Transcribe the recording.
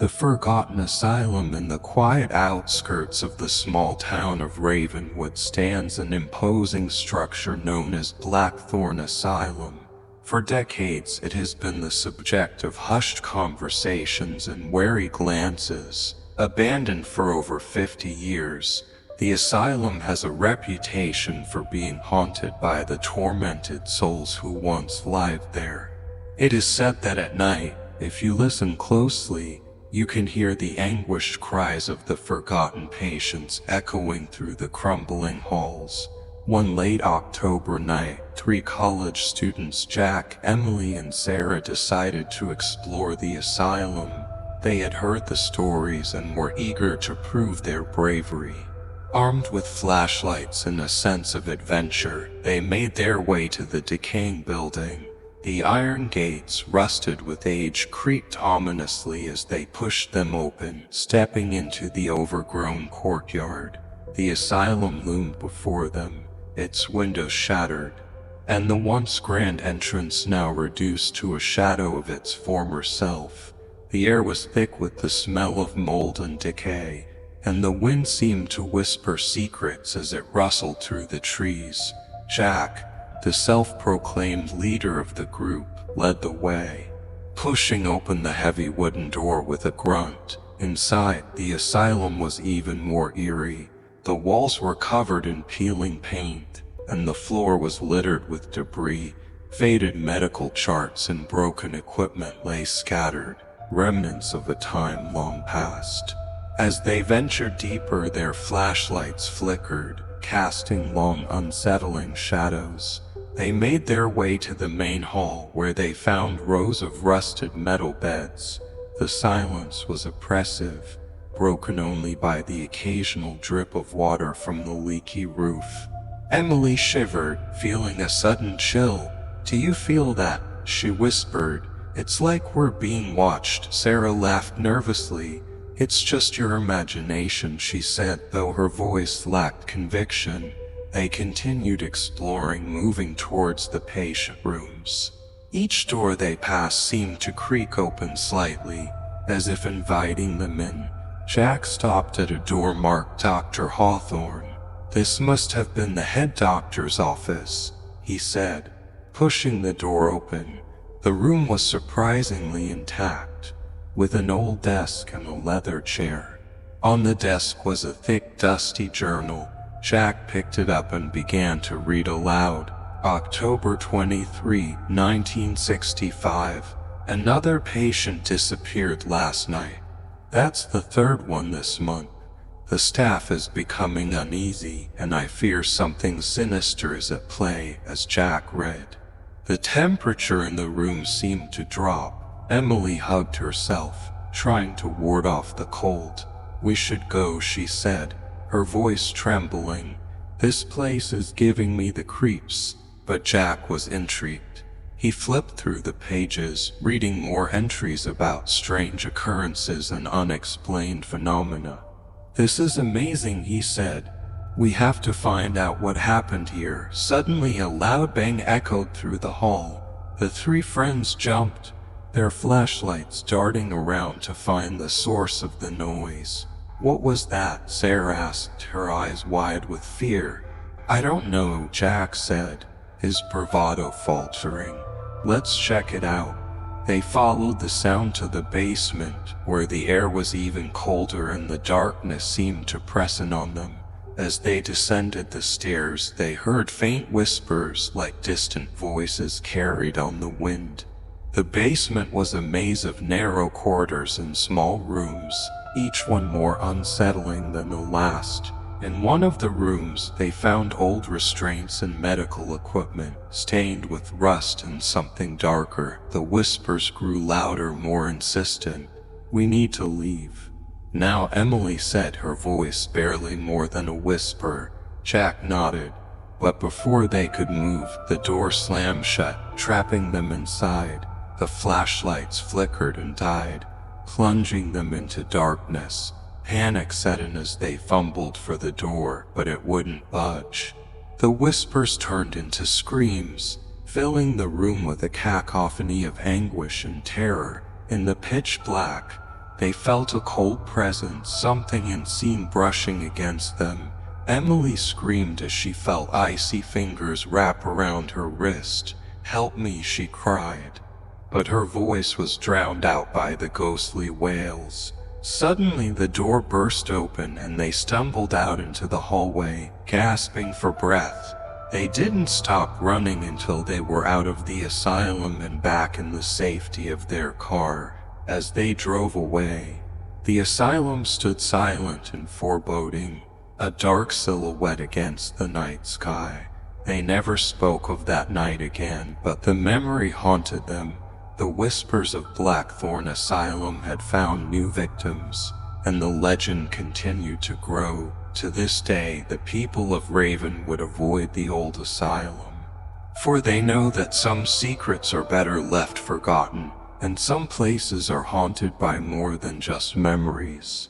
The forgotten asylum in the quiet outskirts of the small town of Ravenwood stands an imposing structure known as Blackthorn Asylum. For decades it has been the subject of hushed conversations and wary glances. Abandoned for over 50 years, the asylum has a reputation for being haunted by the tormented souls who once lived there. It is said that at night, if you listen closely, you can hear the anguished cries of the forgotten patients echoing through the crumbling halls. One late October night, 3 college students, Jack, Emily, and Sarah, decided to explore the asylum. They had heard the stories and were eager to prove their bravery. Armed with flashlights and a sense of adventure, they made their way to the decaying building. The iron gates, rusted with age, creaked ominously as they pushed them open, stepping into the overgrown courtyard. The asylum loomed before them, its windows shattered, and the once grand entrance now reduced to a shadow of its former self. The air was thick with the smell of mold and decay, and the wind seemed to whisper secrets as it rustled through the trees. Jack, the self-proclaimed leader of the group, led the way, pushing open the heavy wooden door with a grunt. Inside, the asylum was even more eerie. The walls were covered in peeling paint, and the floor was littered with debris. Faded medical charts and broken equipment lay scattered, remnants of a time long past. As they ventured deeper, their flashlights flickered, casting long, unsettling shadows. They made their way to the main hall, where they found rows of rusted metal beds. The silence was oppressive, broken only by the occasional drip of water from the leaky roof. Emily shivered, feeling a sudden chill. "Do you feel that?" she whispered. "It's like we're being watched." Sarah laughed nervously. "It's just your imagination," she said, though her voice lacked conviction. They continued exploring, moving towards the patient rooms. Each door they passed seemed to creak open slightly, as if inviting them in. Jack stopped at a door marked Dr. Hawthorne. "This must have been the head doctor's office," he said, pushing the door open. The room was surprisingly intact, with an old desk and a leather chair. On the desk was a thick, dusty journal. Jack picked it up and began to read aloud. October 23, 1965. Another patient disappeared last night. That's the 3rd one this month. The staff is becoming uneasy, and I fear something sinister is at play. As Jack read, the temperature in the room seemed to drop. Emily hugged herself, trying to ward off the cold. "We should go," she said, her voice trembling. "This place is giving me the creeps." But Jack was intrigued. He flipped through the pages, reading more entries about strange occurrences and unexplained phenomena. "This is amazing," he said. "We have to find out what happened here." Suddenly a loud bang echoed through the hall. The 3 friends jumped, their flashlights darting around to find the source of the noise. "What was that?" Sarah asked, her eyes wide with fear. "I don't know," Jack said, his bravado faltering. "Let's check it out." They followed the sound to the basement, where the air was even colder and the darkness seemed to press in on them. As they descended the stairs, they heard faint whispers like distant voices carried on the wind. The basement was a maze of narrow corridors and small rooms, each one more unsettling than the last. In one of the rooms, they found old restraints and medical equipment, stained with rust and something darker. The whispers grew louder, more insistent. "We need to leave now," Emily said, her voice barely more than a whisper. Jack nodded, but before they could move, the door slammed shut, trapping them inside. The flashlights flickered and died, plunging them into darkness. Panic set in as they fumbled for the door, but it wouldn't budge. The whispers turned into screams, filling the room with a cacophony of anguish and terror. In the pitch black, They felt a cold presence, something unseen brushing against them. Emily screamed as she felt icy fingers wrap around her wrist. "Help me," she cried. But her voice was drowned out by the ghostly wails. Suddenly the door burst open and they stumbled out into the hallway, gasping for breath. They didn't stop running until they were out of the asylum and back in the safety of their car. As they drove away, the asylum stood silent and foreboding, a dark silhouette against the night sky. They never spoke of that night again, but the memory haunted them. The whispers of Blackthorn Asylum had found new victims, and the legend continued to grow. To this day, the people of Ravenwood avoid the old asylum, for they know that some secrets are better left forgotten, and some places are haunted by more than just memories.